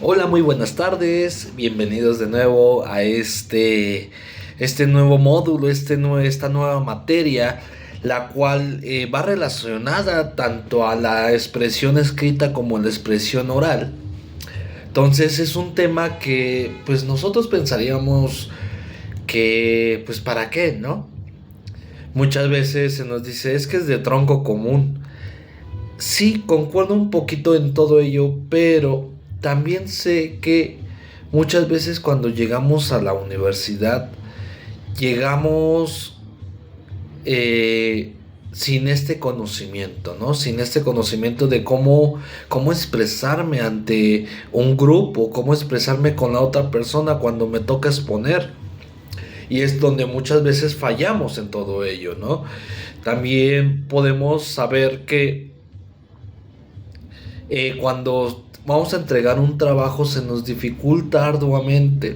Hola, muy buenas tardes. Bienvenidos de nuevo a este nuevo módulo, esta nueva materia, la cual va relacionada tanto a la expresión escrita como a la expresión oral. Entonces es un tema que pues nosotros pensaríamos que pues para qué, ¿no? Muchas veces se nos dice es que es de tronco común. Sí, concuerdo un poquito en todo ello, pero también sé que muchas veces cuando llegamos a la universidad, llegamos eh, sin este conocimiento, ¿no? Sin este conocimiento de cómo expresarme ante un grupo, cómo expresarme con la otra persona cuando me toca exponer. Y es donde muchas veces fallamos en todo ello, ¿no? También podemos saber que cuando vamos a entregar un trabajo se nos dificulta arduamente.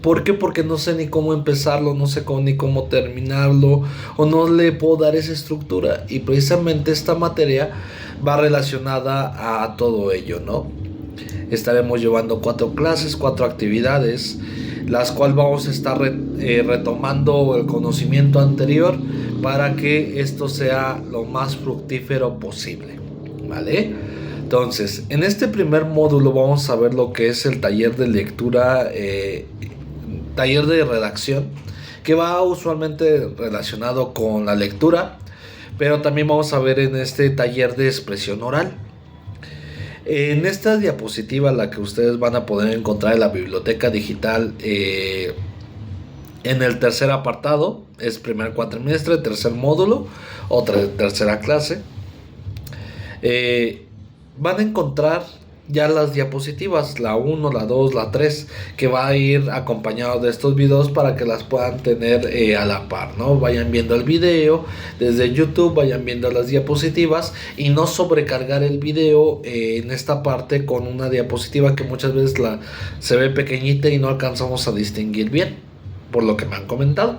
¿Por qué? Porque no sé ni cómo empezarlo, no sé ni cómo terminarlo, o no le puedo dar esa estructura. Y precisamente esta materia va relacionada a todo ello, ¿no? Estaremos llevando 4 clases, 4 actividades, las cuales vamos a estar retomando el conocimiento anterior para que esto sea lo más fructífero posible, ¿vale? Entonces, en este primer módulo vamos a ver lo que es el taller de lectura, taller de redacción, que va usualmente relacionado con la lectura, pero también vamos a ver en este taller de expresión oral. En esta diapositiva, la que ustedes van a poder encontrar en la biblioteca digital, en el tercer apartado, es primer cuatrimestre, tercer módulo, otra tercera clase. Van a encontrar ya las diapositivas, la 1, la 2, la 3, que va a ir acompañado de estos videos para que las puedan tener a la par, ¿no? Vayan viendo el video desde YouTube, vayan viendo las diapositivas y no sobrecargar el video en esta parte con una diapositiva que muchas veces se ve pequeñita y no alcanzamos a distinguir bien, por lo que me han comentado.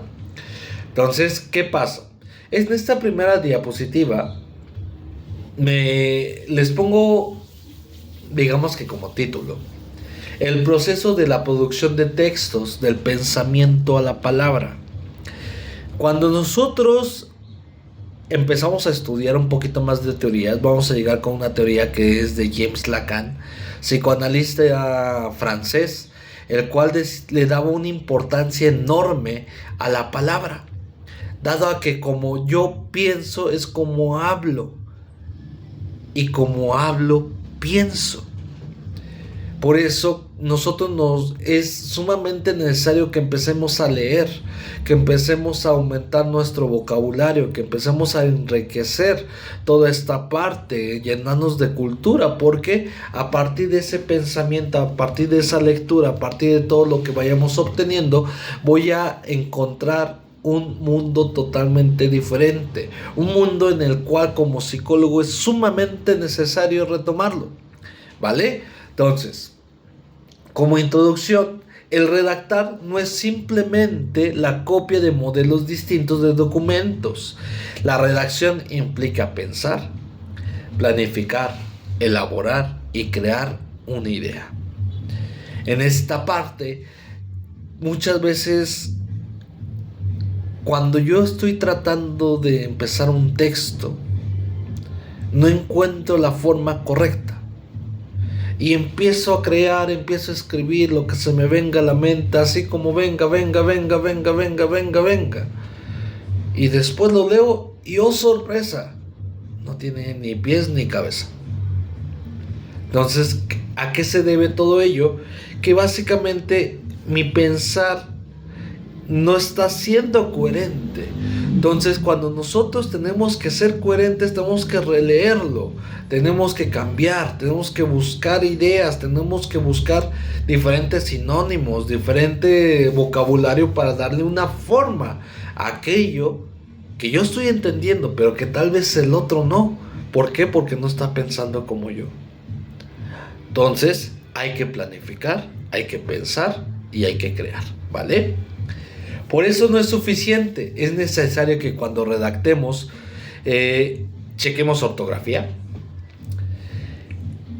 Entonces, ¿qué pasa? En esta primera diapositiva les pongo, digamos que como título, el proceso de la producción de textos, del pensamiento a la palabra. Cuando nosotros empezamos a estudiar un poquito más de teorías, vamos a llegar con una teoría que es de James Lacan, psicoanalista francés, el cual le daba una importancia enorme a la palabra, dado a que como yo pienso es como hablo, y como hablo, pienso. Por eso es sumamente necesario que empecemos a leer, que empecemos a aumentar nuestro vocabulario, que empecemos a enriquecer toda esta parte, llenarnos de cultura, porque a partir de ese pensamiento, a partir de esa lectura, a partir de todo lo que vayamos obteniendo, voy a encontrar un mundo totalmente diferente, un mundo en el cual como psicólogo es sumamente necesario retomarlo, ¿vale? Entonces, como introducción, el redactar no es simplemente la copia de modelos distintos de documentos. La redacción implica pensar, planificar, elaborar y crear una idea. En esta parte, muchas veces cuando yo estoy tratando de empezar un texto, no encuentro la forma correcta. Y empiezo a crear, empiezo a escribir lo que se me venga a la mente, así como venga. Y después lo leo y oh sorpresa, no tiene ni pies ni cabeza. Entonces, ¿a qué se debe todo ello? Que básicamente mi pensar no está siendo coherente. Entonces, cuando nosotros tenemos que ser coherentes, tenemos que releerlo, tenemos que cambiar, tenemos que buscar ideas, tenemos que buscar diferentes sinónimos, diferente vocabulario para darle una forma a aquello que yo estoy entendiendo, pero que tal vez el otro no. ¿Por qué? Porque no está pensando como yo. Entonces, hay que planificar, hay que pensar y hay que crear, ¿vale? Por eso no es suficiente, es necesario que cuando redactemos chequemos ortografía,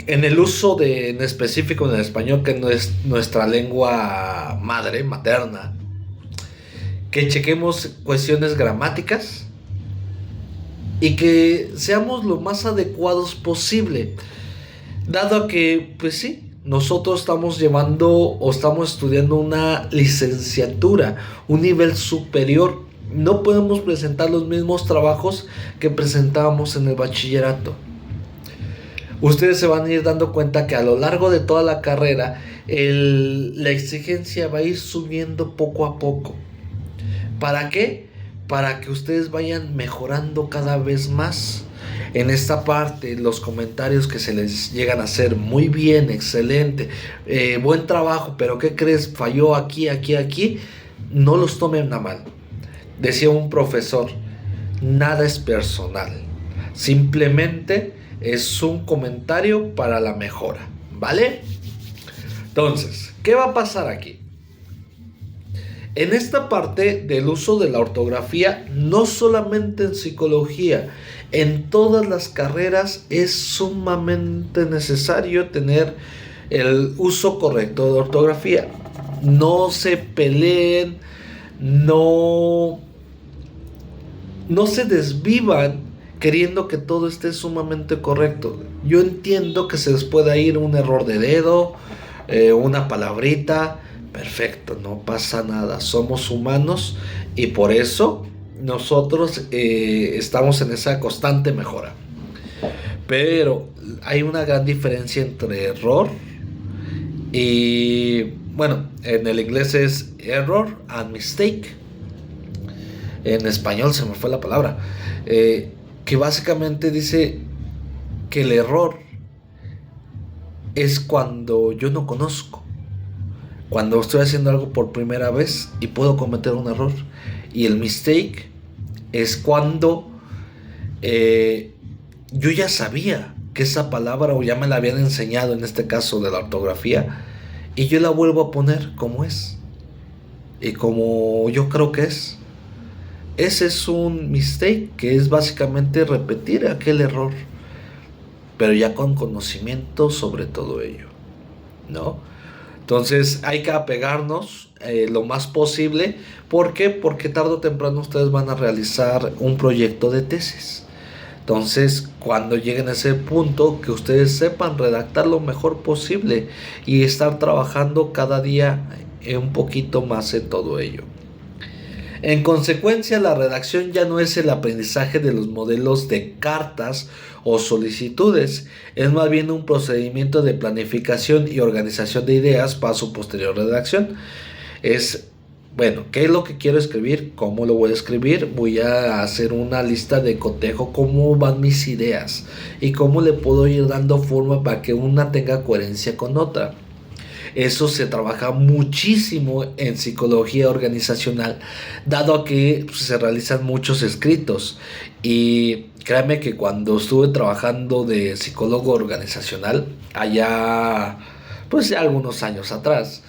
en el uso en específico en el español, que no es nuestra lengua madre, materna, que chequemos cuestiones gramáticas y que seamos lo más adecuados posible, dado a que, pues sí, nosotros estamos llevando o estamos estudiando una licenciatura, un nivel superior. No podemos presentar los mismos trabajos que presentábamos en el bachillerato. Ustedes se van a ir dando cuenta que a lo largo de toda la carrera la exigencia va a ir subiendo poco a poco. ¿Para qué? Para que ustedes vayan mejorando cada vez más. En esta parte, los comentarios que se les llegan a hacer muy bien, excelente, buen trabajo, pero ¿qué crees? Falló aquí, no los tomen a mal. Decía un profesor, nada es personal, simplemente es un comentario para la mejora, ¿vale? Entonces, ¿qué va a pasar aquí? En esta parte del uso de la ortografía, no solamente en psicología, en todas las carreras es sumamente necesario tener el uso correcto de ortografía. No se peleen, no se desvivan queriendo que todo esté sumamente correcto. Yo entiendo que se les pueda ir un error de dedo, una palabrita. Perfecto, no pasa nada, somos humanos y por eso nosotros estamos en esa constante mejora. Pero hay una gran diferencia entre error y, bueno, en el inglés es error and mistake. En español se me fue la palabra. Que básicamente dice que el error es cuando yo no conozco. Cuando estoy haciendo algo por primera vez y puedo cometer un error. Y el mistake es cuando yo ya sabía que esa palabra o ya me la habían enseñado, en este caso de la ortografía, y yo la vuelvo a poner como es y como yo creo que es. Ese es un mistake, que es básicamente repetir aquel error, pero ya con conocimiento sobre todo ello, ¿no? Entonces hay que apegarnos lo más posible. ¿Por qué? Porque tarde o temprano ustedes van a realizar un proyecto de tesis. Entonces, cuando lleguen a ese punto, que ustedes sepan redactar lo mejor posible y estar trabajando cada día un poquito más en todo ello. En consecuencia, la redacción ya no es el aprendizaje de los modelos de cartas o solicitudes, es más bien un procedimiento de planificación y organización de ideas para su posterior redacción. Es, bueno, ¿qué es lo que quiero escribir? ¿Cómo lo voy a escribir? Voy a hacer una lista de cotejo, cómo van mis ideas y cómo le puedo ir dando forma para que una tenga coherencia con otra. Eso se trabaja muchísimo en psicología organizacional, dado a que se realizan muchos escritos. Y créanme que cuando estuve trabajando de psicólogo organizacional, allá, pues ya algunos años atrás,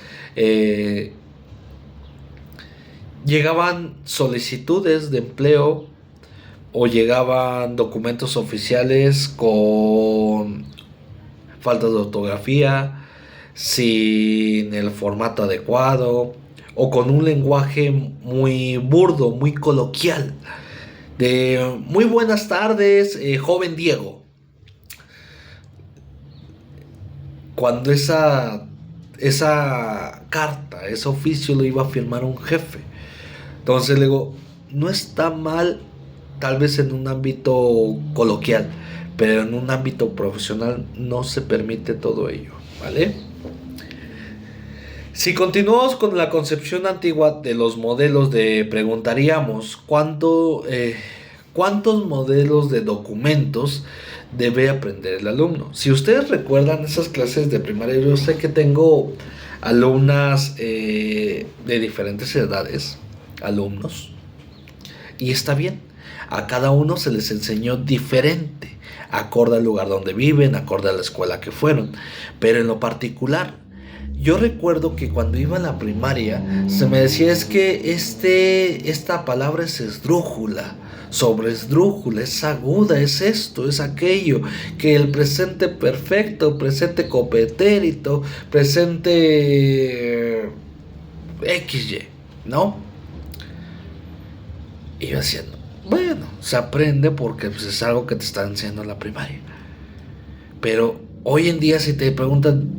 llegaban solicitudes de empleo o llegaban documentos oficiales con falta de ortografía, sin el formato adecuado o con un lenguaje muy burdo, muy coloquial, de muy buenas tardes, joven Diego, cuando esa carta, ese oficio lo iba a firmar un jefe. Entonces le digo, no está mal tal vez en un ámbito coloquial, pero en un ámbito profesional no se permite todo ello, ¿vale? Si continuamos con la concepción antigua de los modelos, preguntaríamos ¿cuántos modelos de documentos debe aprender el alumno? Si ustedes recuerdan esas clases de primaria, yo sé que tengo alumnas de diferentes edades, alumnos, y está bien, a cada uno se les enseñó diferente, acorde al lugar donde viven, acorde a la escuela que fueron, pero en lo particular, yo recuerdo que cuando iba a la primaria se me decía, es que esta palabra es esdrújula, sobre esdrújula, es aguda, es esto, es aquello, que el presente perfecto, presente copretérito, presente XY, ¿no? Y yo decía, bueno, se aprende porque pues, es algo que te están enseñando en la primaria. Pero hoy en día si te preguntan,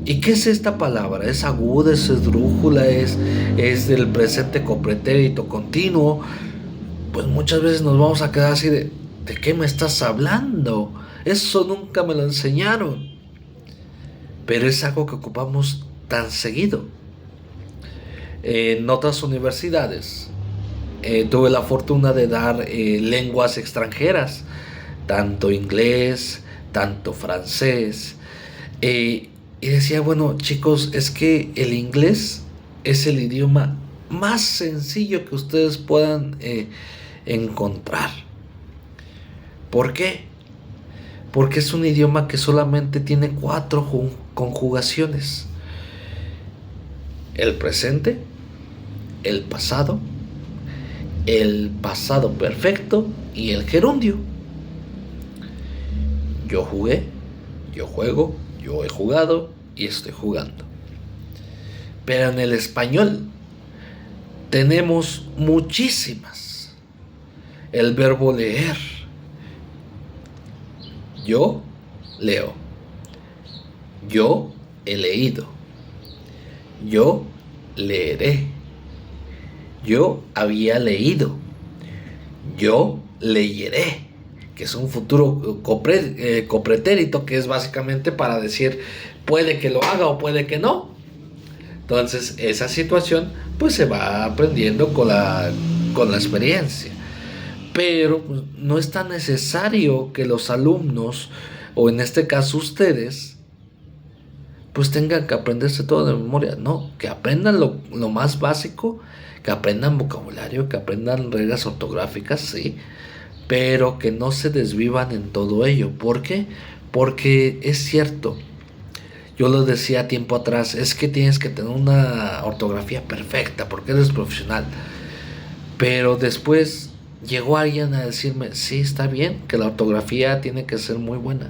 ¿y qué es esta palabra? ¿Es aguda, es esdrújula, es del presente copretérito continuo? Pues muchas veces nos vamos a quedar así ¿de qué me estás hablando? Eso nunca me lo enseñaron. Pero es algo que ocupamos tan seguido. En otras universidades tuve la fortuna de dar lenguas extranjeras, tanto inglés, tanto francés. Y decía, bueno, chicos, es que el inglés es el idioma más sencillo que ustedes puedan encontrar. ¿Por qué? Porque es un idioma que solamente tiene 4 conjugaciones: el presente, el pasado perfecto y el gerundio. Yo jugué, yo juego, yo he jugado y estoy jugando. Pero en el español tenemos muchísimas. El verbo leer. Yo leo. Yo he leído. Yo leeré. Yo había leído. Yo leyeré, que es un futuro copretérito, que es básicamente para decir puede que lo haga o puede que no. Entonces esa situación pues se va aprendiendo con la experiencia. Pero pues, no es tan necesario que los alumnos, o en este caso ustedes, pues tengan que aprenderse todo de memoria. No, que aprendan lo más básico, que aprendan vocabulario, que aprendan reglas ortográficas, sí, pero que no se desvivan en todo ello. ¿Por qué? Porque es cierto, yo lo decía tiempo atrás, es que tienes que tener una ortografía perfecta porque eres profesional. Pero después llegó alguien a decirme, sí, está bien, que la ortografía tiene que ser muy buena.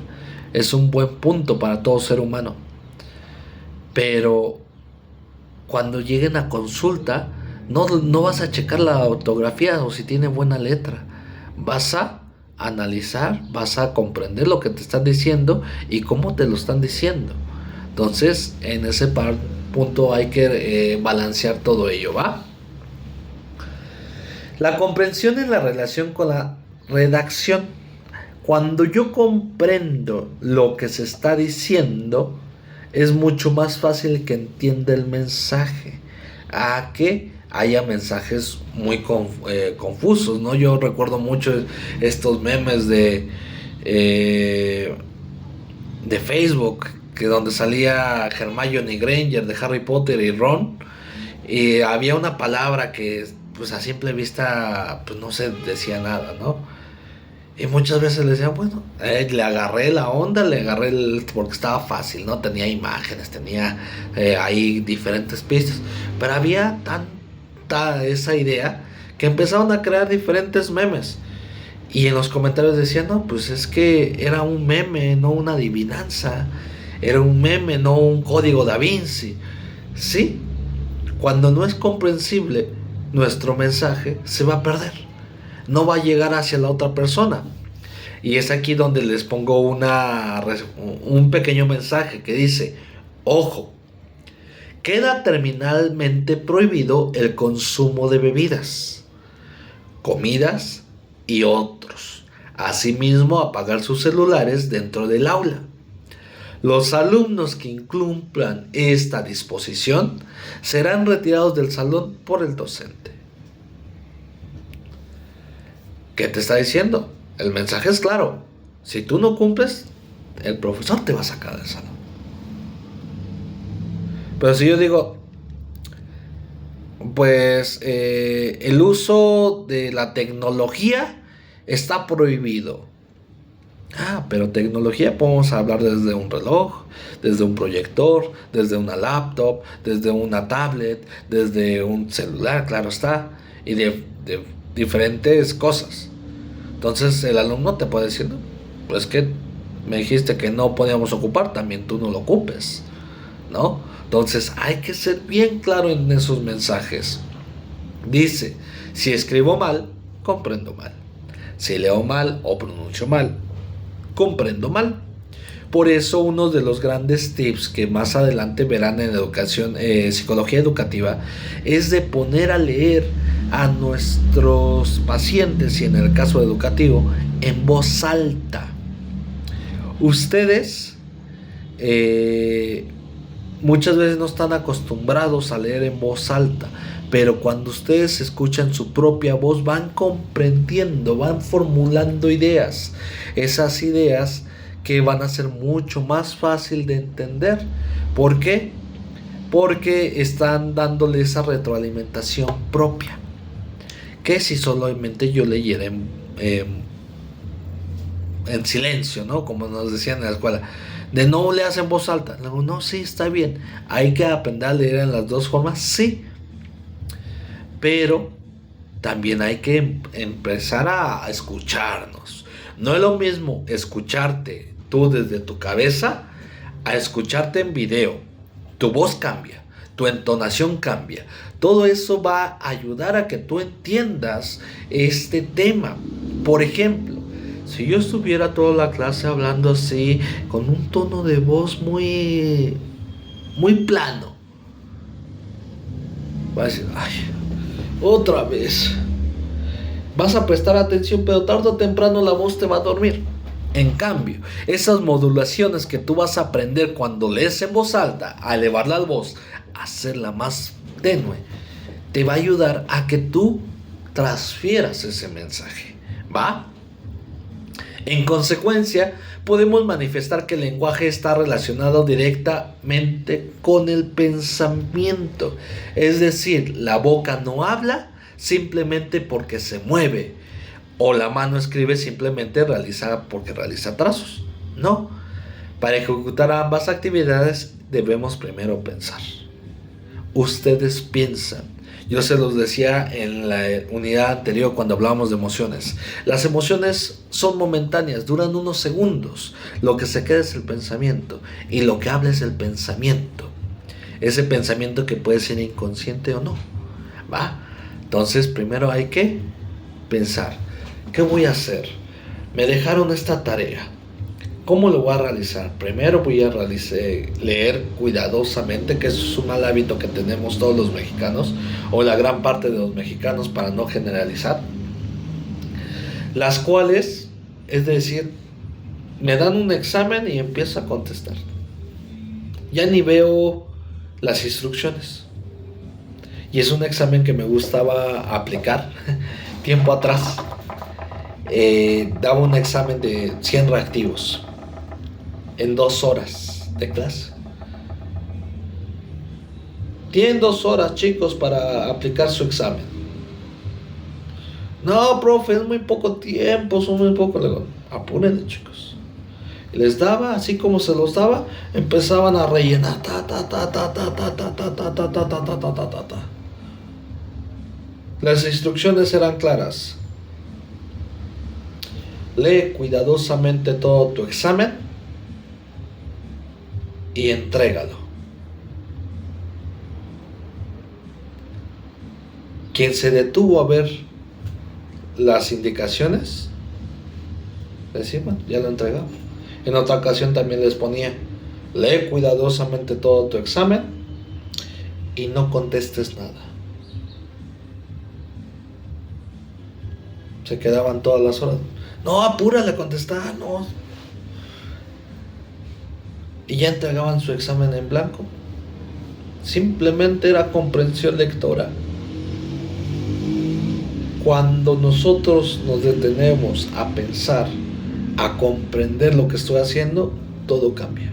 Es un buen punto para todo ser humano. Pero cuando lleguen a consulta, no vas a checar la ortografía o si tiene buena letra. Vas a analizar, vas a comprender lo que te están diciendo y cómo te lo están diciendo. Entonces, en ese punto hay que balancear todo ello, ¿va? La comprensión en la relación con la redacción. Cuando yo comprendo lo que se está diciendo, es mucho más fácil que entienda el mensaje a que haya mensajes muy confusos, ¿no? Yo recuerdo mucho estos memes de Facebook, que donde salía Hermione Granger de Harry Potter y Ron, y había una palabra que pues a simple vista pues no se decía nada, ¿no? Y muchas veces le decían, bueno, le agarré la onda, porque estaba fácil, ¿no? Tenía imágenes, tenía ahí diferentes pistas, pero había tanta esa idea que empezaron a crear diferentes memes. Y en los comentarios decían, no, pues es que era un meme, no una adivinanza. Era un meme, no un código Da Vinci. Sí, cuando no es comprensible, nuestro mensaje se va a perder. No va a llegar hacia la otra persona. Y es aquí donde les pongo un pequeño mensaje que dice, ojo, queda terminalmente prohibido el consumo de bebidas, comidas y otros. Asimismo, apagar sus celulares dentro del aula. Los alumnos que incumplan esta disposición serán retirados del salón por el docente. ¿Qué te está diciendo? El mensaje es claro. Si tú no cumples, el profesor te va a sacar del salón. Pero si yo digo, pues el uso de la tecnología está prohibido. Pero tecnología podemos hablar desde un reloj, desde un proyector, desde una laptop, desde una tablet, desde un celular, claro está. Y de diferentes cosas. Entonces el alumno te puede decir, no, pues que me dijiste que no podíamos ocupar, también tú no lo ocupes, ¿no? Entonces hay que ser bien claro en esos mensajes. Dice, si escribo mal, comprendo mal. Si leo mal o pronuncio mal, comprendo mal. Por eso uno de los grandes tips que más adelante verán en educación, psicología educativa, es de poner a leer a nuestros pacientes, y en el caso educativo, en voz alta. Ustedes muchas veces no están acostumbrados a leer en voz alta, pero cuando ustedes escuchan su propia voz van comprendiendo, van formulando ideas. Esas ideas que van a ser mucho más fácil de entender. ¿Por qué? Porque están dándole esa retroalimentación propia. Que si solamente yo leyera en silencio, ¿no? Como nos decían en la escuela, de no leas en voz alta. Luego, no, sí, está bien. Hay que aprender a leer en las dos formas, sí. Pero también hay que empezar a escucharnos. No es lo mismo escucharte tú desde tu cabeza a escucharte en video. Tu voz cambia, tu entonación cambia. Todo eso va a ayudar a que tú entiendas este tema. Por ejemplo, si yo estuviera toda la clase hablando así, con un tono de voz muy plano, va a decir, ay, otra vez. Vas a prestar atención, pero tarde o temprano la voz te va a dormir. En cambio, esas modulaciones que tú vas a aprender cuando lees en voz alta, a elevar la voz, a hacerla más tenue, te va a ayudar a que tú transfieras ese mensaje, ¿va? En consecuencia, podemos manifestar que el lenguaje está relacionado directamente con el pensamiento. Es decir, la boca no habla simplemente porque se mueve, o la mano escribe simplemente porque realiza trazos. No, para ejecutar ambas actividades debemos primero pensar. Ustedes piensan. Yo se los decía en la unidad anterior cuando hablábamos de emociones. Las emociones son momentáneas, duran unos segundos. Lo que se queda es el pensamiento, y lo que habla es el pensamiento. Ese pensamiento que puede ser inconsciente o no, ¿va? Entonces primero hay que pensar, ¿qué voy a hacer? Me dejaron esta tarea, ¿cómo lo voy a realizar? Primero voy a leer cuidadosamente, que es un mal hábito que tenemos todos los mexicanos, o la gran parte de los mexicanos, para no generalizar. Las cuales, es decir, me dan un examen y empiezo a contestar. Ya ni veo las instrucciones. Y es un examen que me gustaba aplicar tiempo atrás. Daba un examen de 100 reactivos en 2 horas de clase. Tienen 2 horas, chicos, para aplicar su examen. No, profe, es muy poco tiempo, son muy poco. Le digo, apúrenle, chicos. Y les daba, así como se los daba, empezaban a rellenar. Las instrucciones eran claras. Lee cuidadosamente todo tu examen y entrégalo. Quien se detuvo a ver las indicaciones, decía, bueno, ya lo entregaba. En otra ocasión también les ponía, lee cuidadosamente todo tu examen y no contestes nada. Se quedaban todas las horas. No, apúrale a contestar, no. Y ya entregaban su examen en blanco. Simplemente era comprensión lectora. Cuando nosotros nos detenemos a pensar, a comprender lo que estoy haciendo, todo cambia.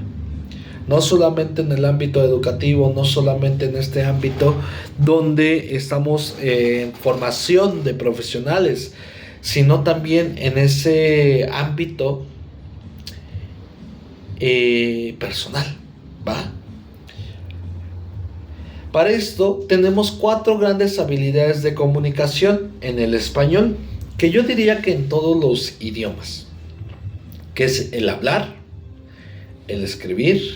No solamente en el ámbito educativo, no solamente en este ámbito donde estamos en formación de profesionales, sino también en ese ámbito personal, ¿va? Para esto tenemos 4 grandes habilidades de comunicación en el español, que yo diría que en todos los idiomas, que es el hablar, el escribir,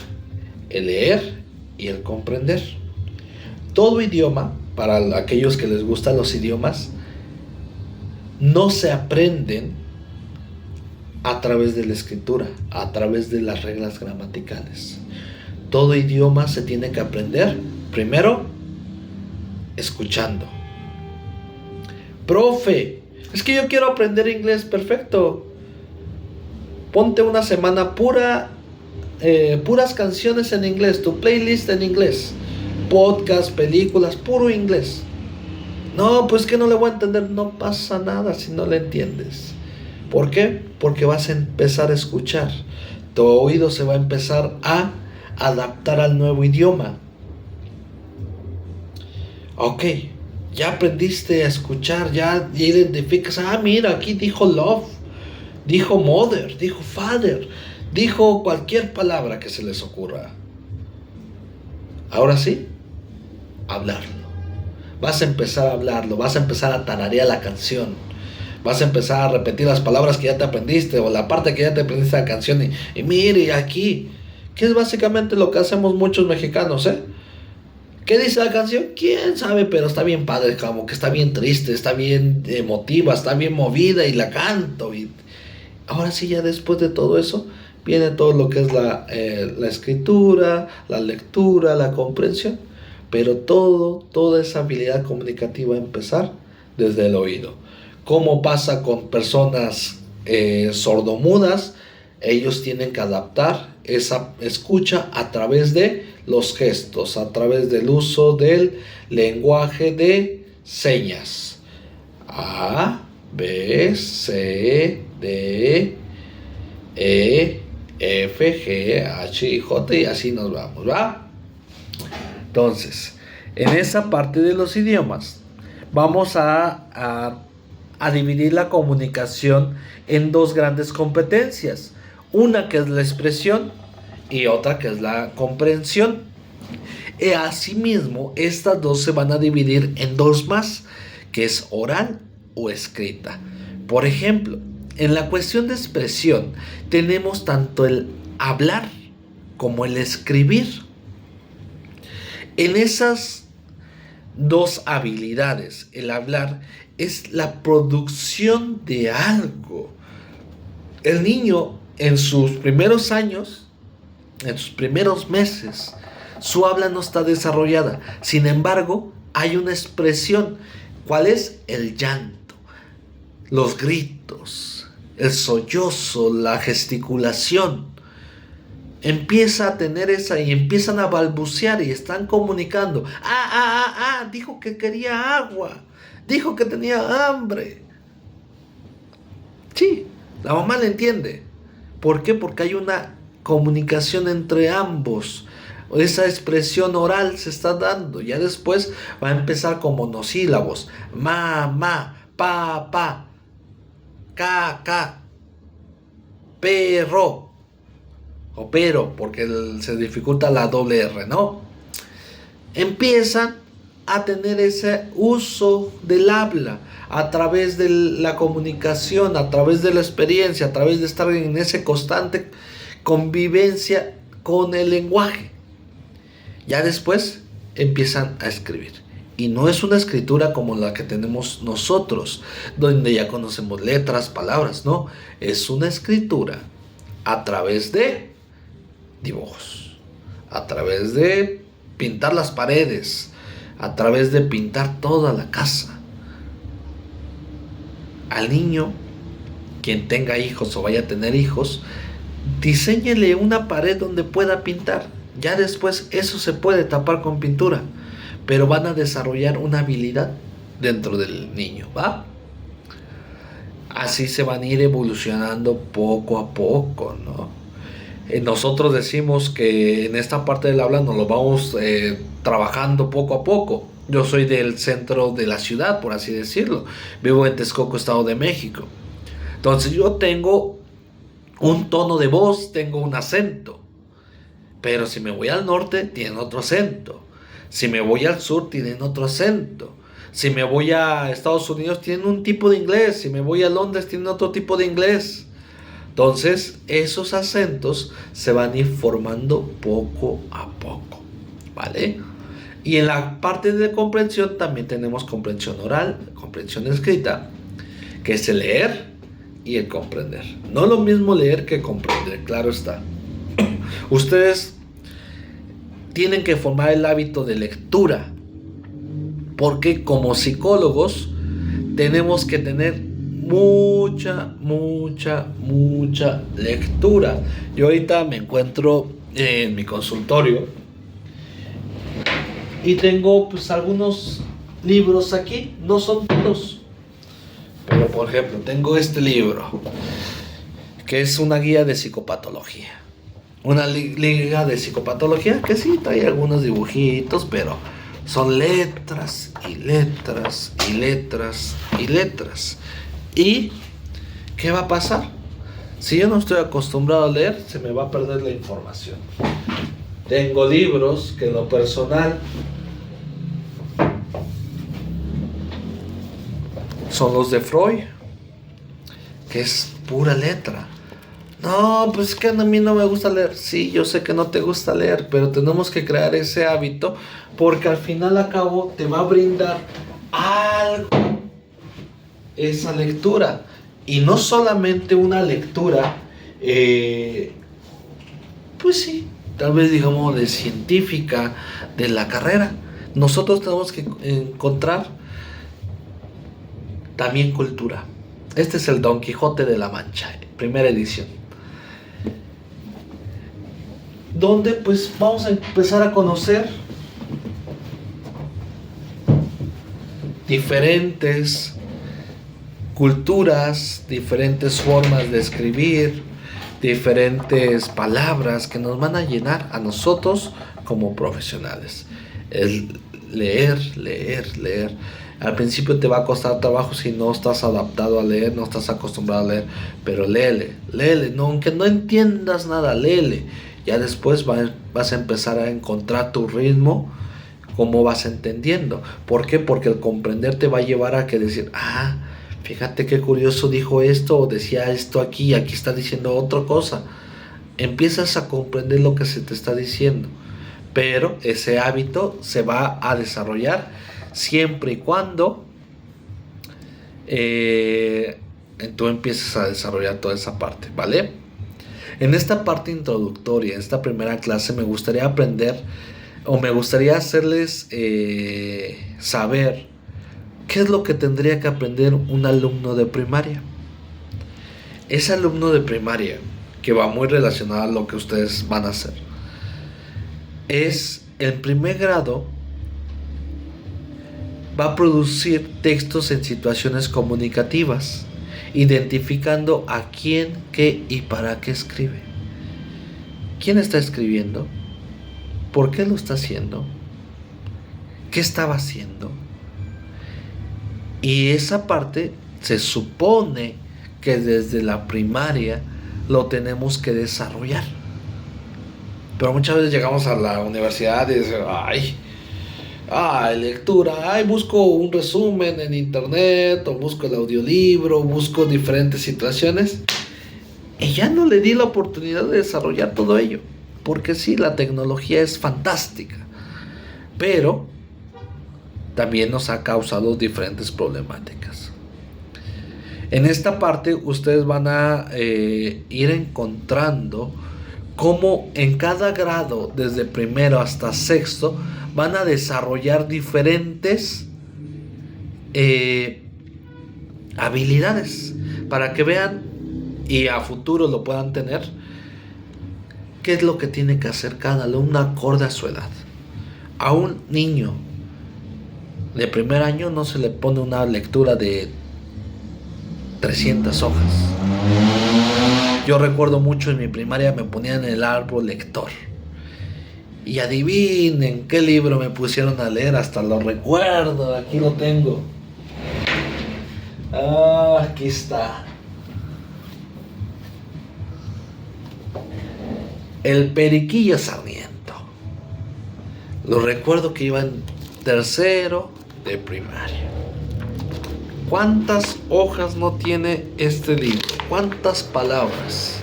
el leer y el comprender. Todo idioma, para aquellos que les gustan los idiomas, no se aprenden a través de la escritura, a través de las reglas gramaticales. Todo idioma se tiene que aprender primero escuchando. Profe, es que yo quiero aprender inglés. Perfecto. Ponte una semana puras canciones en inglés, tu playlist en inglés, podcast, películas, puro inglés. No, pues que no le voy a entender. No pasa nada si no le entiendes. ¿Por qué? Porque vas a empezar a escuchar. Tu oído se va a empezar a adaptar al nuevo idioma. Ok, ya aprendiste a escuchar, ya identificas. Mira, aquí dijo love, dijo mother, dijo father, dijo cualquier palabra que se les ocurra. Ahora sí, hablarlo. Vas a empezar a hablarlo, vas a empezar a tararear la canción, vas a empezar a repetir las palabras que ya te aprendiste o la parte que ya te aprendiste de la canción y mire aquí, que es básicamente lo que hacemos muchos mexicanos, ¿Qué dice la canción? ¿Quién sabe? Pero está bien padre, como que está bien triste, está bien emotiva, está bien movida y la canto. Y ahora sí, ya después de todo eso, viene todo lo que es la escritura, la lectura, la comprensión. Pero toda esa habilidad comunicativa va a empezar desde el oído. ¿Cómo pasa con personas sordomudas? Ellos tienen que adaptar esa escucha a través de los gestos, a través del uso del lenguaje de señas. A, B, C, D, E, F, G, H, I, J y así nos vamos, ¿va? Entonces, en esa parte de los idiomas vamos a dividir la comunicación en 2 grandes competencias. Una que es la expresión y otra que es la comprensión. Y asimismo, estas 2 se van a dividir en 2 más, que es oral o escrita. Por ejemplo, en la cuestión de expresión tenemos tanto el hablar como el escribir. En esas 2 habilidades, el hablar es la producción de algo. El niño en sus primeros años, en sus primeros meses, su habla no está desarrollada. Sin embargo, hay una expresión. ¿Cuál es? El llanto, los gritos, el sollozo, la gesticulación. Empieza a tener esa y empiezan a balbucear y están comunicando. Dijo que quería agua. Dijo que tenía hambre. Sí, la mamá le entiende. ¿Por qué? Porque hay una comunicación entre ambos. Esa expresión oral se está dando. Ya después va a empezar con monosílabos. Ma, pa, ca, perro. O pero, porque se dificulta la doble R, ¿no? Empiezan a tener ese uso del habla a través de la comunicación, a través de la experiencia, a través de estar en esa constante convivencia con el lenguaje. Ya después empiezan a escribir. Y no es una escritura como la que tenemos nosotros, donde ya conocemos letras, palabras, no. Es una escritura a través de dibujos, a través de pintar las paredes, a través de pintar toda la casa. Al niño, quien tenga hijos o vaya a tener hijos, diséñele una pared donde pueda pintar. Ya después eso se puede tapar con pintura, pero van a desarrollar una habilidad dentro del niño, ¿va? Así se van a ir evolucionando poco a poco, ¿no? Nosotros decimos que en esta parte del habla nos lo vamos trabajando poco a poco. Yo soy del centro de la ciudad, por así decirlo. Vivo en Texcoco, Estado de México. Entonces yo tengo un tono de voz, tengo un acento. Pero si me voy al norte, tiene otro acento. Si me voy al sur, tienen otro acento. Si me voy a Estados Unidos, tienen un tipo de inglés. Si me voy a Londres, tienen otro tipo de inglés. Entonces, esos acentos se van a ir formando poco a poco, ¿vale? Y en la parte de comprensión también tenemos comprensión oral, comprensión escrita, que es el leer y el comprender. No lo mismo leer que comprender, claro está. Ustedes tienen que formar el hábito de lectura, porque como psicólogos tenemos que tener mucha lectura. Yo ahorita me encuentro en mi consultorio y tengo pues algunos libros aquí, no son todos, pero por ejemplo tengo este libro que es una guía de psicopatología, una liga de psicopatología que sí trae algunos dibujitos, pero son letras y letras y letras y letras. ¿Y qué va a pasar? Si yo no estoy acostumbrado a leer, se me va a perder la información. Tengo libros que en lo personal son los de Freud, que es pura letra. No, pues es que a mí no me gusta leer. Sí, yo sé que no te gusta leer, pero tenemos que crear ese hábito porque al final a cabo te va a brindar algo esa lectura. Y no solamente una lectura, pues sí, tal vez digamos de científica, de la carrera. Nosotros tenemos que encontrar también cultura. Este es el Don Quijote de la Mancha, primera edición, donde pues vamos a empezar a conocer diferentes culturas, diferentes formas de escribir, diferentes palabras que nos van a llenar a nosotros como profesionales. El leer. Al principio te va a costar trabajo si no estás adaptado a leer, no estás acostumbrado a leer, pero léele, no, aunque no entiendas nada, léele. Ya después vas a empezar a encontrar tu ritmo, cómo vas entendiendo. ¿Por qué? Porque el comprender te va a llevar a que decir, fíjate qué curioso dijo esto, o decía esto aquí está diciendo otra cosa. Empiezas a comprender lo que se te está diciendo, pero ese hábito se va a desarrollar siempre y cuando tú empieces a desarrollar toda esa parte, ¿vale? En esta parte introductoria, en esta primera clase, me gustaría aprender, o me gustaría hacerles saber qué es lo que tendría que aprender un alumno de primaria. Ese alumno de primaria, que va muy relacionado a lo que ustedes van a hacer, es en primer grado, va a producir textos en situaciones comunicativas, identificando a quién, qué y para qué escribe. ¿Quién está escribiendo? ¿Por qué lo está haciendo? ¿Qué estaba haciendo? Y esa parte se supone que desde la primaria lo tenemos que desarrollar. Pero muchas veces llegamos a la universidad y decimos, lectura, busco un resumen en internet, o busco el audiolibro, busco diferentes situaciones, y ya no le di la oportunidad de desarrollar todo ello, porque sí, la tecnología es fantástica, pero también nos ha causado diferentes problemáticas. En esta parte ustedes van a ir encontrando cómo en cada grado, desde primero hasta sexto, van a desarrollar diferentes habilidades para que vean y a futuro lo puedan tener, qué es lo que tiene que hacer cada alumno acorde a su edad. A un niño de primer año no se le pone una lectura de 300 hojas. Yo recuerdo mucho en mi primaria me ponían el árbol lector. Y adivinen qué libro me pusieron a leer, hasta lo recuerdo, aquí lo tengo. Aquí está. El Periquillo Sarmiento. Lo recuerdo que iba en tercero de primaria. ¿Cuántas hojas no tiene este libro? ¿Cuántas palabras?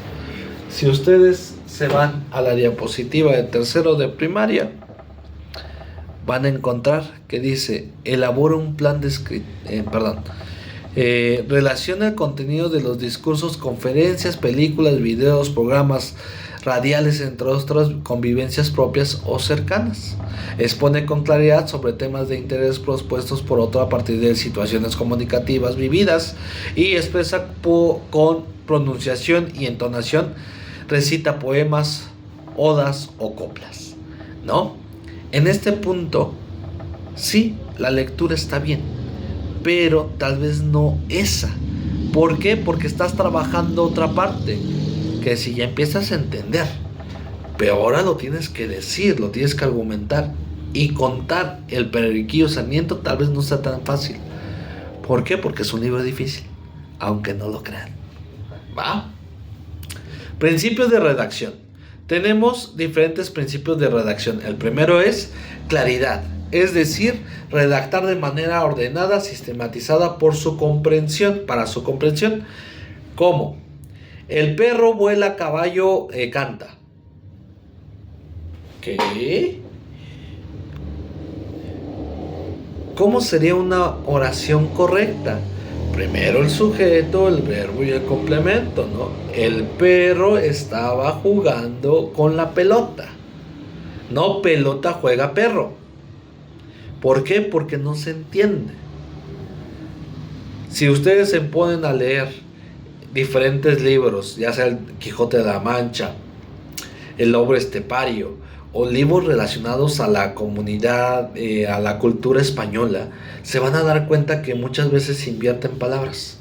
Si ustedes se van a la diapositiva de tercero de primaria, van a encontrar que dice: elabora un plan de relaciona el contenido de los discursos, conferencias, películas, videos, programas radiales, entre otras convivencias propias o cercanas. Expone con claridad sobre temas de interés propuestos por otro a partir de situaciones comunicativas vividas y expresa con pronunciación y entonación. Recita poemas, odas o coplas, ¿no? En este punto, sí, la lectura está bien, pero tal vez no esa. ¿Por qué? Porque estás trabajando otra parte, que si ya empiezas a entender, pero ahora lo tienes que decir, lo tienes que argumentar y contar el Periquillo Sarmiento tal vez no sea tan fácil. ¿Por qué? Porque es un libro difícil, aunque no lo crean. ¿Va? Principios de redacción. Tenemos diferentes principios de redacción. El primero es claridad, es decir, redactar de manera ordenada, sistematizada para su comprensión. ¿Cómo? El perro vuela, caballo canta. ¿Qué? ¿Cómo sería una oración correcta? Primero el sujeto, el verbo y el complemento, ¿no? El perro estaba jugando con la pelota. No pelota juega perro. ¿Por qué? Porque no se entiende. Si ustedes se ponen a leer diferentes libros, ya sea el Quijote de la Mancha, el Lobo Estepario, o libros relacionados a la comunidad, a la cultura española, se van a dar cuenta que muchas veces se invierten palabras,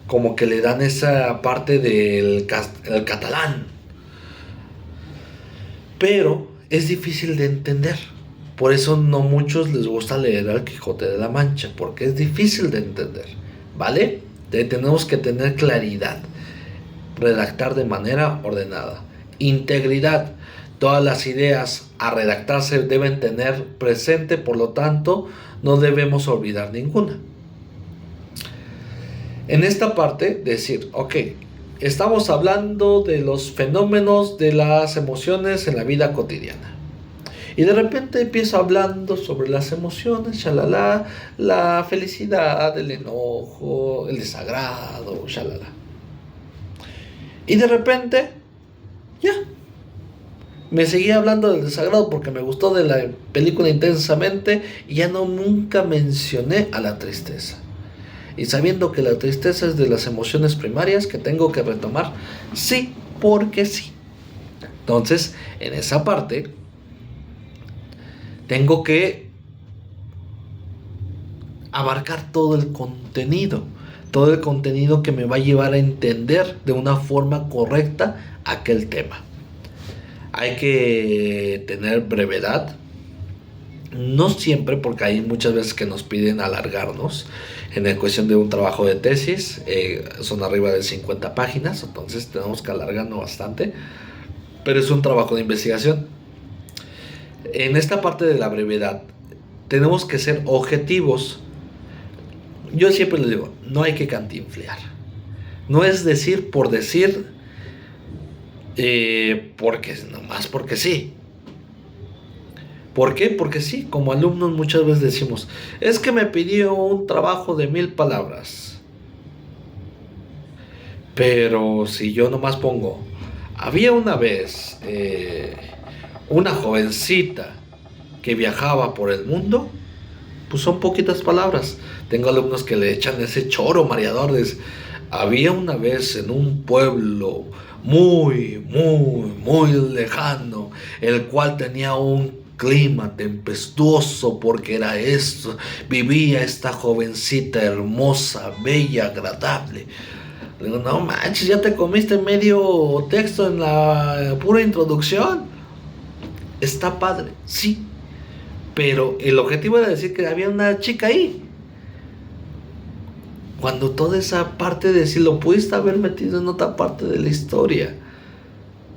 como que le dan esa parte del catalán, pero es difícil de entender. Por eso no muchos les gusta leer al Quijote de la Mancha, porque es difícil de entender, ¿vale? Tenemos que tener claridad, redactar de manera ordenada, integridad. Todas las ideas a redactarse deben tener presente, por lo tanto, no debemos olvidar ninguna. En esta parte, decir, ok, estamos hablando de los fenómenos de las emociones en la vida cotidiana. Y de repente empiezo hablando sobre las emociones, shalala, la felicidad, el enojo, el desagrado, shalala. Y de repente, ya. Me seguía hablando del desagrado porque me gustó de la película intensamente y ya nunca mencioné a la tristeza. Y sabiendo que la tristeza es de las emociones primarias que tengo que retomar, sí, porque sí. Entonces, en esa parte, tengo que abarcar todo el contenido que me va a llevar a entender de una forma correcta aquel tema. Hay que tener brevedad, no siempre, porque hay muchas veces que nos piden alargarnos. En la cuestión de un trabajo de tesis, son arriba de 50 páginas, entonces tenemos que alargarnos bastante, pero es un trabajo de investigación. En esta parte de la brevedad, tenemos que ser objetivos. Yo siempre les digo, no hay que cantinflear. No es decir por decir, porque sí. ¿Por qué? Porque sí, como alumnos muchas veces decimos, es que me pidió un trabajo de 1000 palabras. Pero si yo nomás pongo, había una vez una jovencita que viajaba por el mundo, pues son poquitas palabras. Tengo alumnos que le echan ese choro mareador de, había una vez en un pueblo muy, muy, muy lejano, el cual tenía un clima tempestuoso, porque era esto, vivía esta jovencita hermosa, bella, agradable. Le digo, no manches, ya te comiste medio texto en la pura introducción. Está padre, sí, pero el objetivo era decir que había una chica ahí. Cuando toda esa parte de decir, lo pudiste haber metido en otra parte de la historia,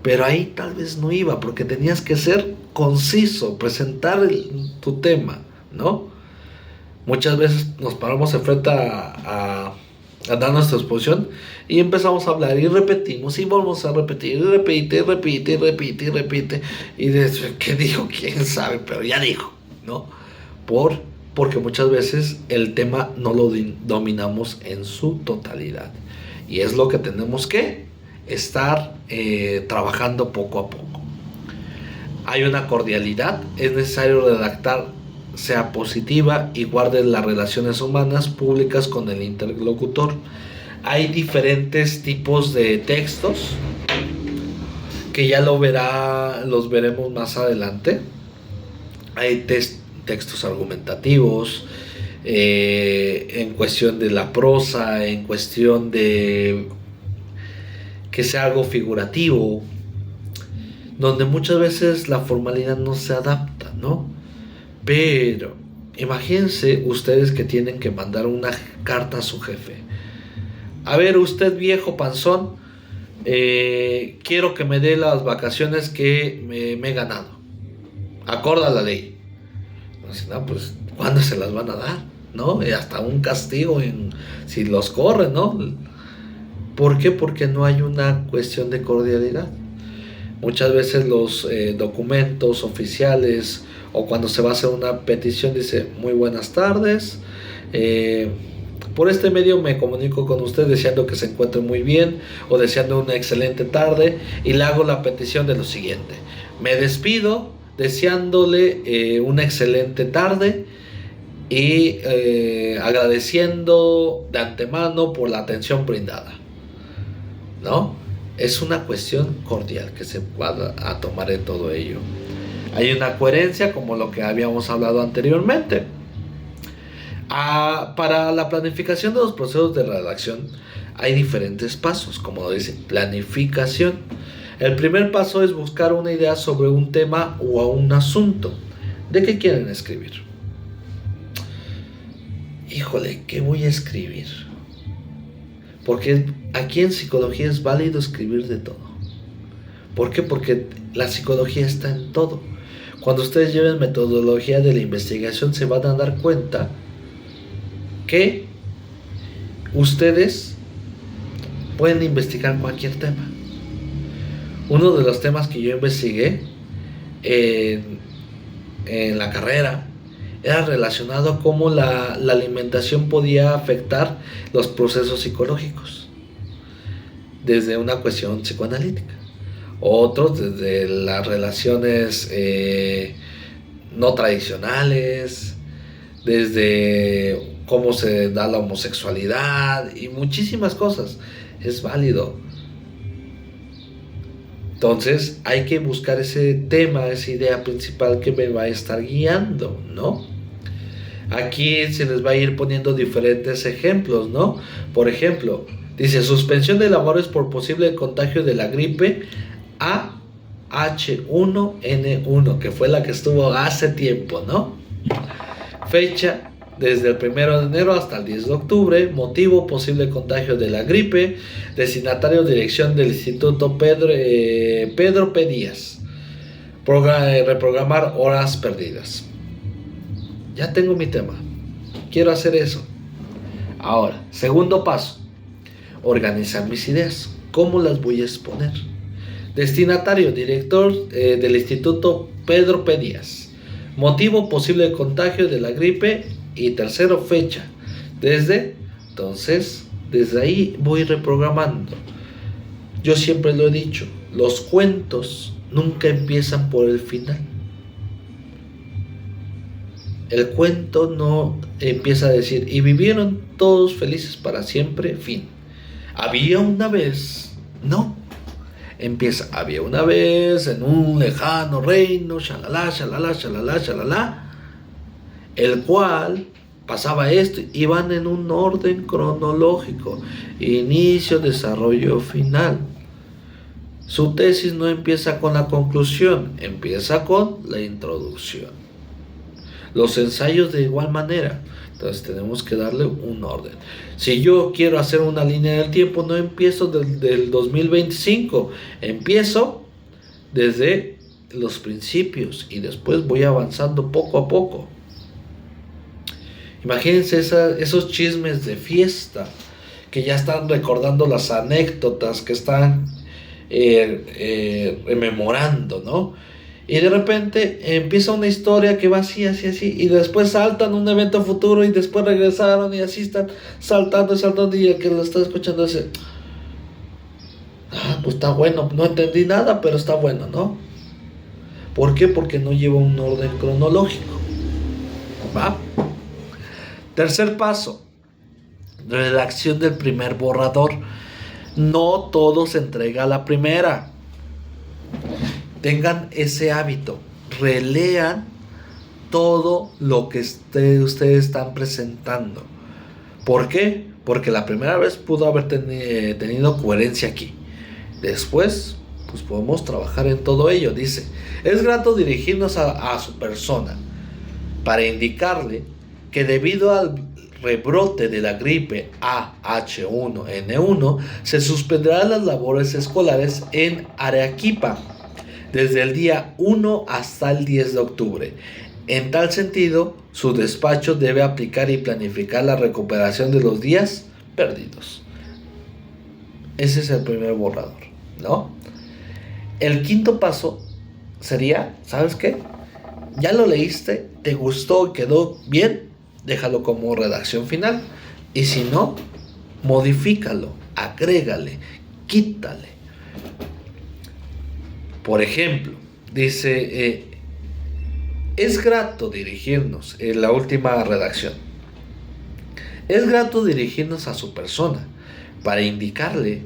pero ahí tal vez no iba, porque tenías que ser conciso, presentar tu tema, ¿no? Muchas veces nos paramos enfrente a dar nuestra exposición y empezamos a hablar y repetimos y volvemos a repetir y repite y de ¿qué dijo? ¿Quién sabe? Pero ya dijo, ¿no? Porque muchas veces el tema no lo dominamos en su totalidad y es lo que tenemos que estar trabajando poco a poco. Hay una cordialidad, es necesario redactar sea positiva y guarde las relaciones humanas públicas con el interlocutor. Hay diferentes tipos de textos que ya los veremos más adelante. Hay textos argumentativos, en cuestión de la prosa, en cuestión de que sea algo figurativo, donde muchas veces la formalidad no se adapta, ¿no? Pero imagínense ustedes que tienen que mandar una carta a su jefe. A ver, usted viejo panzón, quiero que me dé las vacaciones que me he ganado. Acorde a la ley. No, pues, ¿cuándo se las van a dar? ¿No? Y hasta un castigo si los corren, ¿no? ¿Por qué? Porque no hay una cuestión de cordialidad. Muchas veces los documentos oficiales o cuando se va a hacer una petición dice muy buenas tardes, por este medio me comunico con usted deseando que se encuentre muy bien o deseando una excelente tarde y le hago la petición de lo siguiente: me despido deseándole una excelente tarde y agradeciendo de antemano por la atención brindada, ¿no? Es una cuestión cordial que se va a tomar en todo ello. Hay una coherencia como lo que habíamos hablado anteriormente. Para la planificación de los procesos de redacción hay diferentes pasos, como dice, planificación. El primer paso es buscar una idea sobre un tema o un asunto. ¿De qué quieren escribir? Híjole, ¿qué voy a escribir? Porque aquí en psicología es válido escribir de todo. ¿Por qué? Porque la psicología está en todo. Cuando ustedes lleven metodología de la investigación se van a dar cuenta que ustedes pueden investigar cualquier tema. Uno de los temas que yo investigué en la carrera era relacionado a cómo la alimentación podía afectar los procesos psicológicos desde una cuestión psicoanalítica. Otros desde las relaciones no tradicionales, desde cómo se da la homosexualidad y muchísimas cosas. Es válido. Entonces hay que buscar ese tema, esa idea principal que me va a estar guiando, ¿no? Aquí se les va a ir poniendo diferentes ejemplos, ¿no? Por ejemplo, dice suspensión de labores por posible contagio de la gripe H1N1, que fue la que estuvo hace tiempo, ¿no? Fecha desde el 1 de enero hasta el 10 de octubre, motivo posible contagio de la gripe, destinatario dirección del Instituto Pedro P. Díaz, reprogramar horas perdidas. Ya tengo mi tema, quiero hacer eso. Ahora, segundo paso, organizar mis ideas. ¿Cómo las voy a exponer? Destinatario, director del Instituto Pedro P. Díaz. Motivo posible contagio de la gripe. Y tercero, fecha. Entonces, desde ahí voy reprogramando. Yo siempre lo he dicho, los cuentos nunca empiezan por el final. El cuento no empieza a decir, y vivieron todos felices para siempre, fin. Había una vez, no. Empieza, había una vez en un lejano reino, shalala, shalala, shalala, shalala, el cual pasaba esto, y van en un orden cronológico, inicio, desarrollo, final. Su tesis no empieza con la conclusión, empieza con la introducción. Los ensayos de igual manera. Entonces tenemos que darle un orden. Si yo quiero hacer una línea del tiempo, no empiezo del 2025, empiezo desde los principios y después voy avanzando poco a poco. Imagínense esos chismes de fiesta que ya están recordando las anécdotas que están rememorando, ¿no? Y de repente empieza una historia que va así, así, así, y después saltan un evento futuro y después regresaron y así están saltando y saltando, y el que lo está escuchando dice, pues está bueno, no entendí nada, pero está bueno, ¿no? ¿Por qué? Porque no lleva un orden cronológico. ¿Va? Tercer paso, redacción del primer borrador. No todo se entrega a la primera. Tengan ese hábito, relean todo lo que ustedes están presentando. ¿Por qué? Porque la primera vez pudo haber tenido coherencia aquí. Después, pues podemos trabajar en todo ello. Dice, es grato dirigirnos a su persona para indicarle que debido al rebrote de la gripe AH1N1 se suspenderán las labores escolares en Arequipa desde el día 1 hasta el 10 de octubre. En tal sentido, su despacho debe aplicar y planificar la recuperación de los días perdidos. Ese es el primer borrador, ¿no? El quinto paso sería, ¿sabes qué? Ya lo leíste, te gustó, quedó bien, déjalo como redacción final. Y si no, modifícalo, agrégale, quítale. Por ejemplo, dice, es grato dirigirnos, en la última redacción, es grato dirigirnos a su persona para indicarle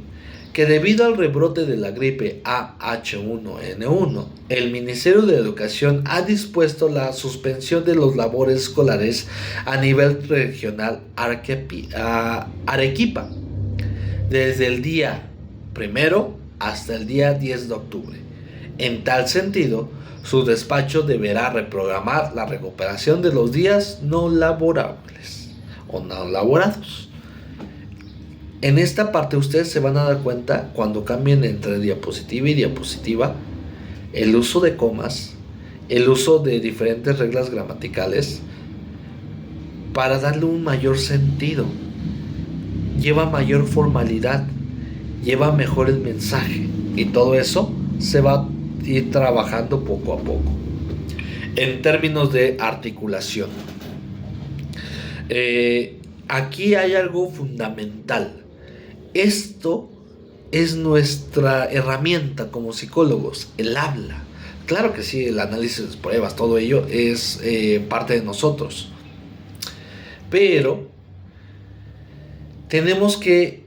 que debido al rebrote de la gripe AH1N1, el Ministerio de Educación ha dispuesto la suspensión de las labores escolares a nivel regional Arequipa, desde el día 1 hasta el día 10 de octubre. En tal sentido, su despacho deberá reprogramar la recuperación de los días no laborables o no laborados. En esta parte ustedes se van a dar cuenta cuando cambien entre diapositiva y diapositiva el uso de comas, el uso de diferentes reglas gramaticales para darle un mayor sentido. Lleva mayor formalidad, lleva mejor el mensaje y todo eso se va a ir trabajando poco a poco. En términos de articulación, aquí hay algo fundamental. Esto es nuestra herramienta como psicólogos, el habla. Claro que sí, el análisis de pruebas, todo ello es parte de nosotros. Pero tenemos que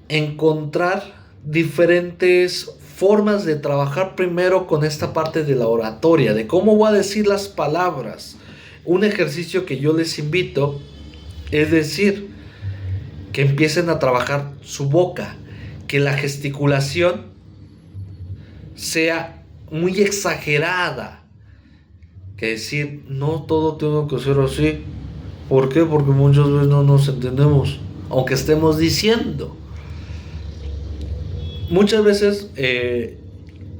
encontrar diferentes formas de trabajar primero con esta parte de la oratoria, de cómo voy a decir las palabras. Un ejercicio que yo les invito es decir, que empiecen a trabajar su boca, que la gesticulación sea muy exagerada, que decir, no todo tiene que ser así. ¿Por qué? Porque muchas veces no nos entendemos, aunque estemos diciendo. Muchas veces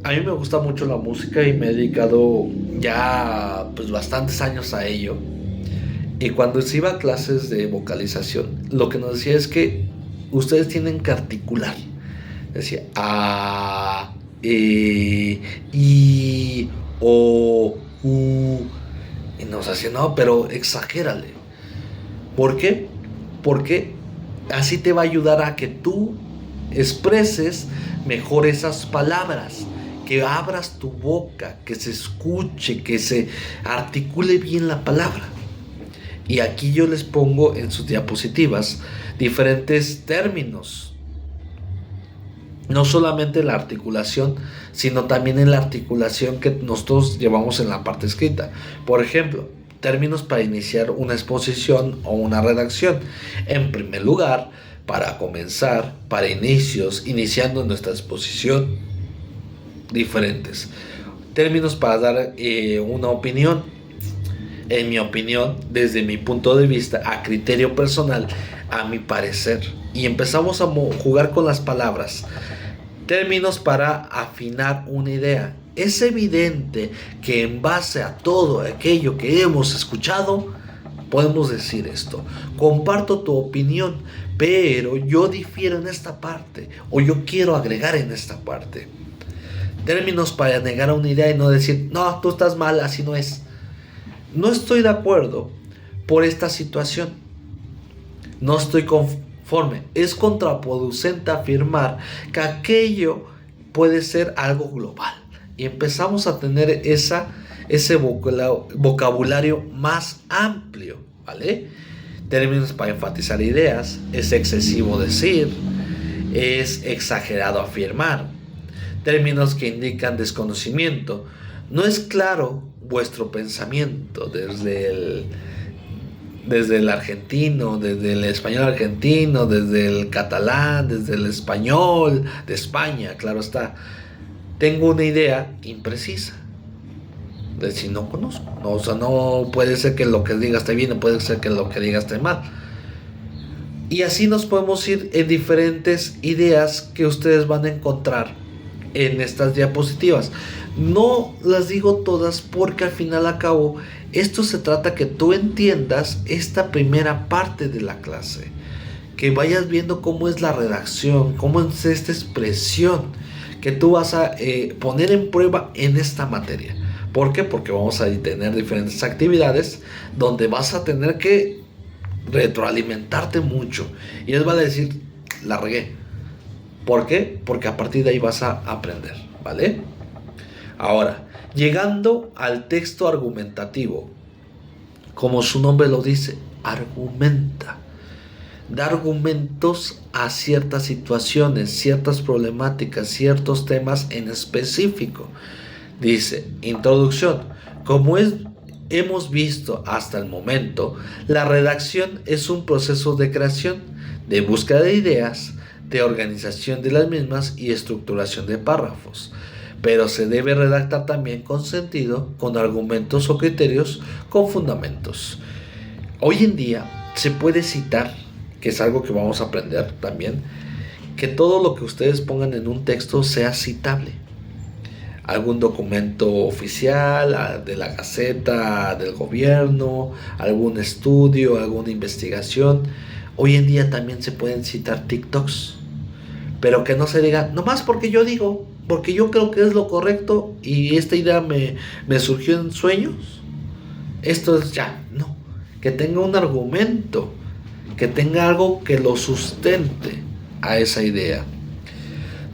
a mí me gusta mucho la música y me he dedicado ya pues bastantes años a ello. Y cuando se iba a clases de vocalización, lo que nos decía es que ustedes tienen que articular. Decía a, i, o, u. Y nos hacía, no, pero exagérale. ¿Por qué? Porque así te va a ayudar a que tú expreses mejor esas palabras, que abras tu boca, que se escuche, que se articule bien la palabra. Y aquí yo les pongo en sus diapositivas diferentes términos, no solamente la articulación, sino también en la articulación que nosotros llevamos en la parte escrita. Por ejemplo, términos para iniciar una exposición o una redacción. En primer lugar, para comenzar, para inicios, iniciando nuestra exposición, diferentes. Términos para dar una opinión. En mi opinión, desde mi punto de vista, a criterio personal, a mi parecer. Y empezamos a jugar con las palabras. Términos para afinar una idea. es evidente que en base a todo aquello que hemos escuchado, podemos decir esto: comparto tu opinión, pero yo difiero en esta parte, o yo quiero agregar en esta parte. Términos para negar a una idea y no decir, no, tú estás mal, así no es. No estoy de acuerdo por esta situación. No estoy conforme. Es contraproducente afirmar que aquello puede ser algo global. Y empezamos a tener ese vocabulario más amplio, ¿vale? Términos para enfatizar ideas: es excesivo decir, es exagerado afirmar. Términos que indican desconocimiento: no es claro vuestro pensamiento desde el argentino, desde el español argentino, desde el catalán, desde el español de España, claro está. Tengo una idea imprecisa. Es decir, no conozco. No, o sea, no puede ser que lo que diga esté bien, no puede ser que lo que diga esté mal. Y así nos podemos ir en diferentes ideas que ustedes van a encontrar en estas diapositivas. No las digo todas porque al final a cabo esto se trata que tú entiendas esta primera parte de la clase, que vayas viendo cómo es la redacción, cómo es esta expresión que tú vas a poner en prueba en esta materia. ¿Por qué? Porque vamos a tener diferentes actividades donde vas a tener que retroalimentarte mucho y les va a decir, la regué. ¿Por qué? Porque a partir de ahí vas a aprender, ¿vale? Ahora, llegando al texto argumentativo, como su nombre lo dice, argumenta. Da argumentos a ciertas situaciones, ciertas problemáticas, ciertos temas en específico. Dice, introducción. Como hemos visto hasta el momento, la redacción es un proceso de creación, de búsqueda de ideas, de organización de las mismas y estructuración de párrafos. Pero se debe redactar también con sentido, con argumentos o criterios, con fundamentos. Hoy en día se puede citar, que es algo que vamos a aprender también, que todo lo que ustedes pongan en un texto sea citable. Algún documento oficial, de la Gaceta, del gobierno, algún estudio, alguna investigación. Hoy en día también se pueden citar TikToks, pero que no se diga, nomás porque yo digo, porque yo creo que es lo correcto y esta idea me surgió en sueños. Esto es ya, no. Que tenga un argumento, que tenga algo que lo sustente a esa idea.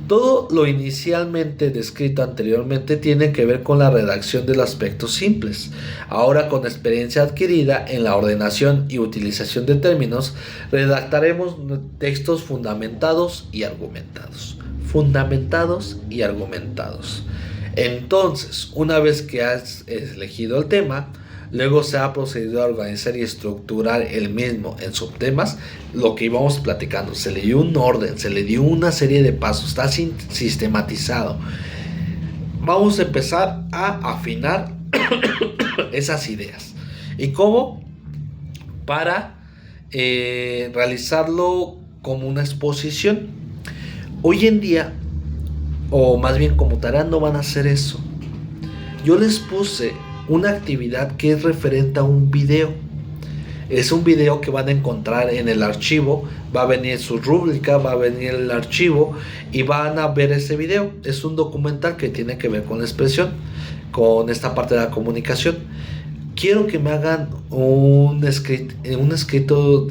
Todo lo inicialmente descrito anteriormente tiene que ver con la redacción de los aspectos simples. Ahora, con experiencia adquirida en la ordenación y utilización de términos, redactaremos textos fundamentados y argumentados. Fundamentados y argumentados. Entonces, una vez que has elegido el tema, luego se ha procedido a organizar y estructurar el mismo en subtemas, lo que íbamos platicando. Se le dio un orden, se le dio una serie de pasos, está sistematizado. Vamos a empezar a afinar esas ideas. ¿Y cómo? Para realizarlo como una exposición. Hoy en día, o más bien como tarea, no van a hacer eso. Yo les puse una actividad que es referente a un video. Es un video que van a encontrar en el archivo. Va a venir su rúbrica, va a venir el archivo y van a ver ese video. Es un documental que tiene que ver con la expresión, con esta parte de la comunicación. Quiero que me hagan un escrito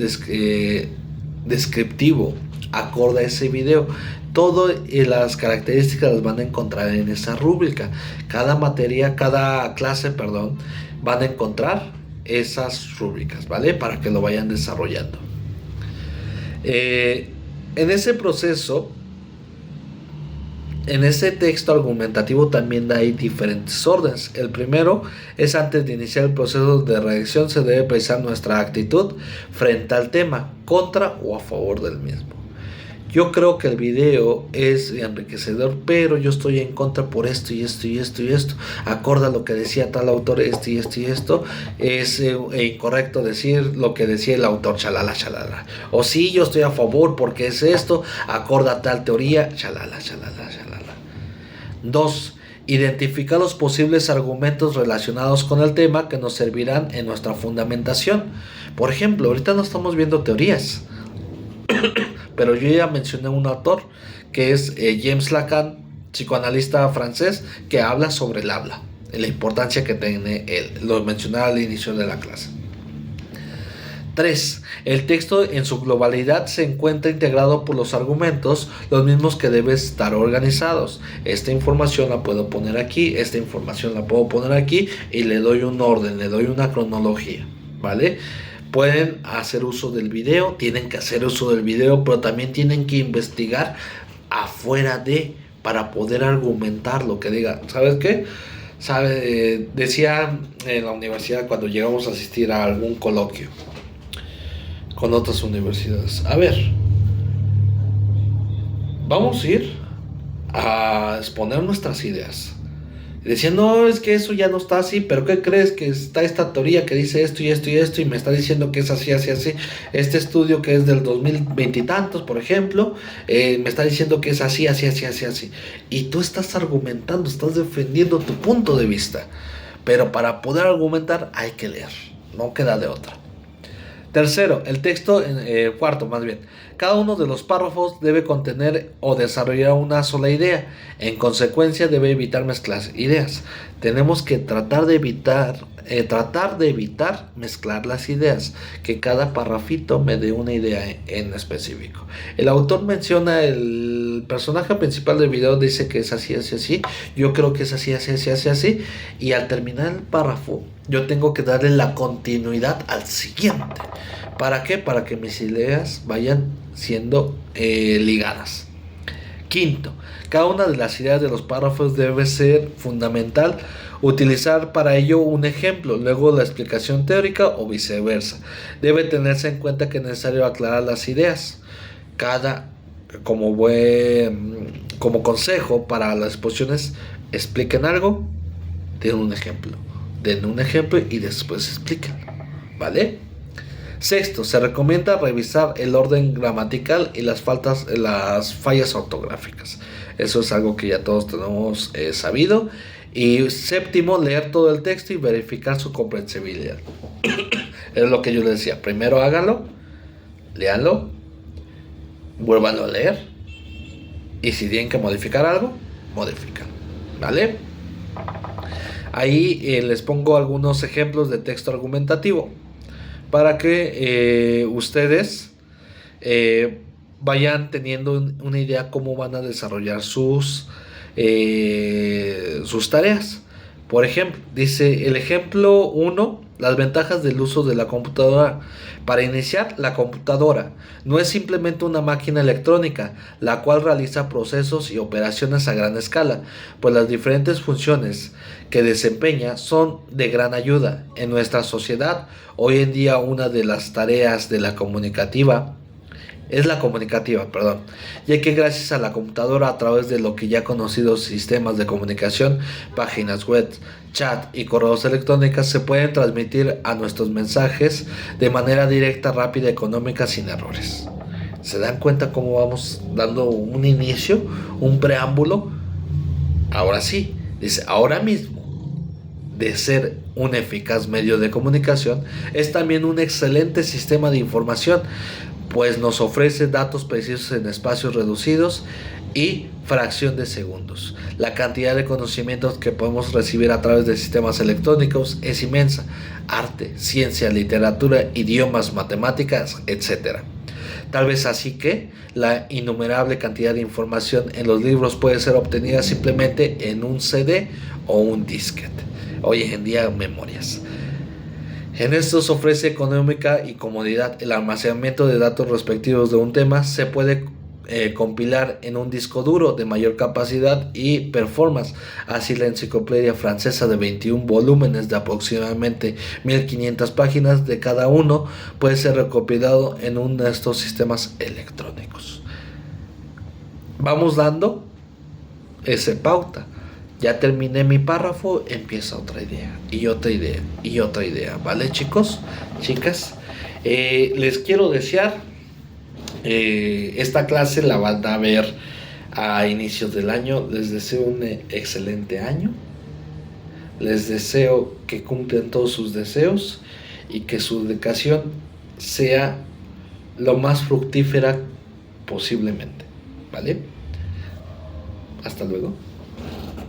descriptivo acorde a ese video. Todas las características las van a encontrar en esa rúbrica. Cada clase, van a encontrar esas rúbricas, ¿vale? Para que lo vayan desarrollando. En ese proceso, en ese texto argumentativo también hay diferentes órdenes. El primero es: antes de iniciar el proceso de redacción se debe precisar nuestra actitud frente al tema, contra o a favor del mismo. Yo creo que el video es enriquecedor, pero yo estoy en contra por esto y esto y esto y esto. Acorde a lo que decía tal autor, esto y esto y esto. Es incorrecto decir lo que decía el autor, chalala, chalala. O sí, yo estoy a favor porque es esto, acorde a tal teoría, chalala, chalala, chalala. 2. Identificar los posibles argumentos relacionados con el tema que nos servirán en nuestra fundamentación. Por ejemplo, ahorita no estamos viendo teorías, pero yo ya mencioné un autor que es James Lacan, psicoanalista francés, que habla sobre el habla, la importancia que tiene él. Lo mencioné al inicio de la clase. 3. El texto en su globalidad se encuentra integrado por los argumentos, los mismos que deben estar organizados. Esta información la puedo poner aquí, esta información la puedo poner aquí y le doy un orden, le doy una cronología, ¿vale? Pueden hacer uso del video, tienen que hacer uso del video, pero también tienen que investigar afuera de, para poder argumentar lo que diga. ¿Sabes qué? Decía en la universidad cuando llegamos a asistir a algún coloquio con otras universidades, a ver, vamos a ir a exponer nuestras ideas. Y decían, no, es que eso ya no está así, pero ¿qué crees? Que está esta teoría que dice esto y esto y esto, y me está diciendo que es así, así, así. Este estudio que es del 2020 y tantos, por ejemplo, me está diciendo que es así, así, así, así, así. Y tú estás argumentando, estás defendiendo tu punto de vista. Pero para poder argumentar hay que leer, no queda de otra. Tercero, el texto, cuarto más bien, cada uno de los párrafos debe contener o desarrollar una sola idea. En consecuencia, debe evitar mezclar ideas. Tenemos que tratar de evitar mezclar las ideas, que cada párrafito me dé una idea en específico. El autor menciona el personaje principal del video, dice que es así, así, así. Yo creo que es así, así, así, así, así. Y al terminar el párrafo, yo tengo que darle la continuidad al siguiente. ¿Para qué? Para que mis ideas vayan siendo ligadas. Quinto, cada una de las ideas de los párrafos debe ser fundamental. Utilizar para ello un ejemplo, luego la explicación teórica o viceversa. Debe tenerse en cuenta que es necesario aclarar las ideas. Como consejo para las exposiciones, expliquen algo, den un ejemplo y después expliquen, ¿vale? Sexto, se recomienda revisar el orden gramatical y las fallas ortográficas. Eso es algo que ya todos tenemos sabido. Y séptimo, leer todo el texto y verificar su comprensibilidad. Es lo que yo les decía. Primero háganlo, léanlo, vuélvanlo a leer. Y si tienen que modificar algo, modifican, ¿vale? Ahí les pongo algunos ejemplos de texto argumentativo para que ustedes vayan teniendo una idea cómo van a desarrollar sus tareas. Por ejemplo, dice el ejemplo 1, las ventajas del uso de la computadora. Para iniciar, la computadora no es simplemente una máquina electrónica, la cual realiza procesos y operaciones a gran escala, pues las diferentes funciones que desempeña son de gran ayuda. En nuestra sociedad, hoy en día una de las tareas de la comunicativa, ya que gracias a la computadora, a través de lo que ya conocidos sistemas de comunicación, páginas web, chat y correos electrónicos, se pueden transmitir a nuestros mensajes de manera directa, rápida, económica, sin errores. ¿Se dan cuenta cómo vamos dando un inicio, un preámbulo? Ahora sí, dice, ahora mismo, de ser un eficaz medio de comunicación, es también un excelente sistema de información, pues nos ofrece datos precisos en espacios reducidos y fracción de segundos. La cantidad de conocimientos que podemos recibir a través de sistemas electrónicos es inmensa: arte, ciencia, literatura, idiomas, matemáticas, etc. Tal vez así que la innumerable cantidad de información en los libros puede ser obtenida simplemente en un CD o un disquete. Hoy en día, memorias. En estos ofrece económica y comodidad. El almacenamiento de datos respectivos de un tema se puede compilar en un disco duro de mayor capacidad y performance. Así, la enciclopedia francesa de 21 volúmenes de aproximadamente 1500 páginas de cada uno puede ser recopilado en uno de estos sistemas electrónicos. Vamos dando esa pauta. Ya terminé mi párrafo, empieza otra idea, y otra idea, y otra idea, ¿vale, chicos? Chicas, les quiero desear, esta clase la van a ver a inicios del año. Les deseo un excelente año. Les deseo que cumplan todos sus deseos y que su dedicación sea lo más fructífera posiblemente. ¿Vale? Hasta luego.